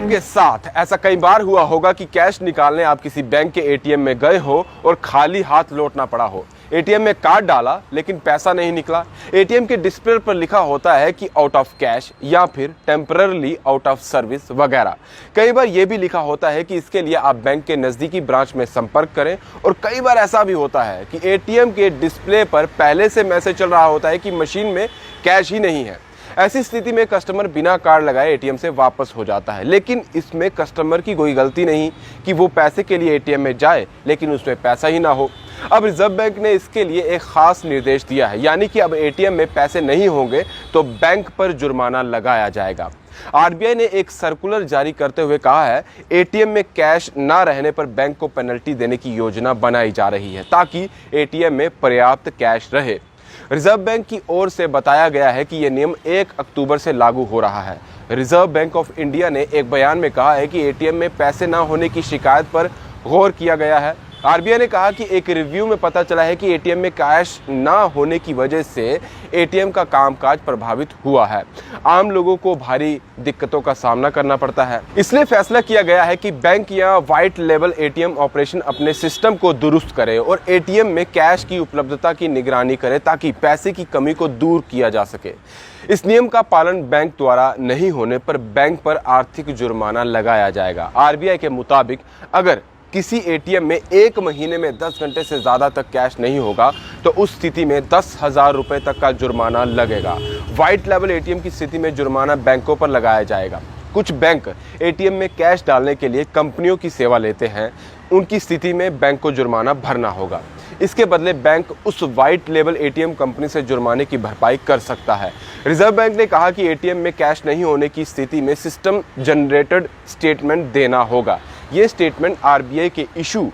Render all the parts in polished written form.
आपके साथ ऐसा कई बार हुआ होगा कि कैश निकालने आप किसी बैंक के एटीएम में गए हो और खाली हाथ लौटना पड़ा हो। एटीएम में कार्ड डाला लेकिन पैसा नहीं निकला। एटीएम के डिस्प्ले पर लिखा होता है कि आउट ऑफ कैश या फिर टेम्पररली आउट ऑफ सर्विस वगैरह। कई बार यह भी लिखा होता है कि इसके लिए आप बैंक के नजदीकी ब्रांच में संपर्क करें, और कई बार ऐसा भी होता है कि एटीएम के डिस्प्ले पर पहले से मैसेज चल रहा होता है कि मशीन में कैश ही नहीं है। ऐसी स्थिति में कस्टमर बिना कार्ड लगाए एटीएम से वापस हो जाता है, लेकिन इसमें कस्टमर की कोई गलती नहीं कि वो पैसे के लिए एटीएम में जाए लेकिन उसमें पैसा ही ना हो। अब रिजर्व बैंक ने इसके लिए एक खास निर्देश दिया है, यानी कि अब एटीएम में पैसे नहीं होंगे तो बैंक पर जुर्माना लगाया जाएगा। आरबीआई ने एक सर्कुलर जारी करते हुए कहा है, एटीएम में कैश ना रहने पर बैंक को पेनल्टी देने की योजना बनाई जा रही है ताकि एटीएम में पर्याप्त कैश रहे। रिजर्व बैंक की ओर से बताया गया है कि यह नियम 1 अक्टूबर से लागू हो रहा है। रिजर्व बैंक ऑफ इंडिया ने एक बयान में कहा है कि एटीएम में पैसे ना होने की शिकायत पर गौर किया गया है। आरबीआई ने कहा कि एक रिव्यू में पता चला है कि एटीएम में कैश ना होने की वजह से एटीएम का कामकाज प्रभावित हुआ है। आम लोगों को भारी दिक्कतों का सामना करना पड़ता है। इसलिए फैसला किया गया है कि बैंक या व्हाइट लेबल एटीएम ऑपरेशन अपने सिस्टम को दुरुस्त करे और एटीएम में कैश की उपलब्धता की निगरानी करे ताकि पैसे की कमी को दूर किया जा सके। इस नियम का पालन बैंक द्वारा नहीं होने पर बैंक पर आर्थिक जुर्माना लगाया जाएगा। आरबीआई के मुताबिक अगर किसी एटीएम में 1 महीने में 10 घंटे से ज़्यादा तक कैश नहीं होगा तो उस स्थिति में 10,000 रुपये तक का जुर्माना लगेगा। व्हाइट लेवल एटीएम की स्थिति में जुर्माना बैंकों पर लगाया जाएगा। कुछ बैंक एटीएम में कैश डालने के लिए कंपनियों की सेवा लेते हैं, उनकी स्थिति में बैंक को जुर्माना भरना होगा। इसके बदले बैंक उस व्हाइट लेबल एटीएम कंपनी से जुर्माने की भरपाई कर सकता है। रिजर्व बैंक ने कहा कि एटीएम में कैश नहीं होने की स्थिति में सिस्टम जनरेटेड स्टेटमेंट देना होगा। ये स्टेटमेंट आरबीआई के इशू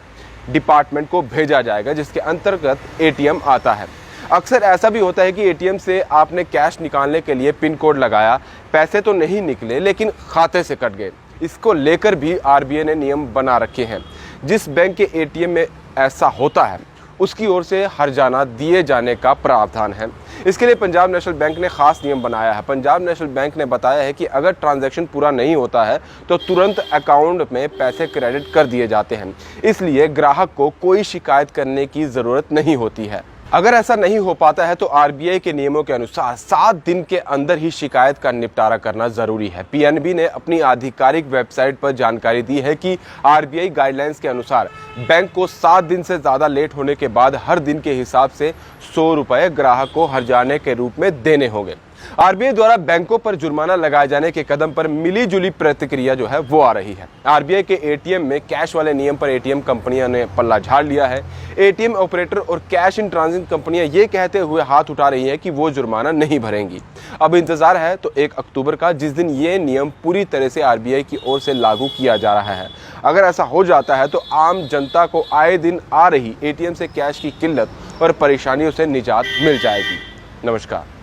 डिपार्टमेंट को भेजा जाएगा, जिसके अंतर्गत एटीएम आता है। अक्सर ऐसा भी होता है कि एटीएम से आपने कैश निकालने के लिए पिन कोड लगाया, पैसे तो नहीं निकले लेकिन खाते से कट गए। इसको लेकर भी आरबीआई ने नियम बना रखे हैं। जिस बैंक के एटीएम में ऐसा होता है उसकी ओर से हर्जाना दिए जाने का प्रावधान है। इसके लिए पंजाब नेशनल बैंक ने खास नियम बनाया है। पंजाब नेशनल बैंक ने बताया है कि अगर ट्रांजैक्शन पूरा नहीं होता है तो तुरंत अकाउंट में पैसे क्रेडिट कर दिए जाते हैं, इसलिए ग्राहक को कोई शिकायत करने की ज़रूरत नहीं होती है। अगर ऐसा नहीं हो पाता है तो आरबीआई के नियमों के अनुसार 7 दिन के अंदर ही शिकायत का निपटारा करना जरूरी है। पीएनबी ने अपनी आधिकारिक वेबसाइट पर जानकारी दी है कि आरबीआई गाइडलाइंस के अनुसार बैंक को 7 दिन से ज़्यादा लेट होने के बाद हर दिन के हिसाब से 100 रुपये ग्राहक को हर्जाने के रूप में देने होंगे। आरबीआई द्वारा बैंकों पर जुर्माना लगाए जाने के कदम पर मिली जुली प्रतिक्रिया जो है वो आ रही है। आरबीआई के एटीएम में कैश वाले नियम पर एटीएम कंपनियों ने पल्ला झाड़ लिया है। एटीएम ऑपरेटर और कैश इन ट्रांजिट कंपनियां ये कहते हुए हाथ उठा रही हैं कि वो जुर्माना नहीं भरेंगी। अब इंतजार है तो 1 अक्टूबर का, जिस दिन ये नियम पूरी तरह से आरबीआई की ओर से लागू किया जा रहा है। अगर ऐसा हो जाता है तो आम जनता को आए दिन आ रही एटीएम से कैश की किल्लत और परेशानियों से निजात मिल जाएगी। नमस्कार।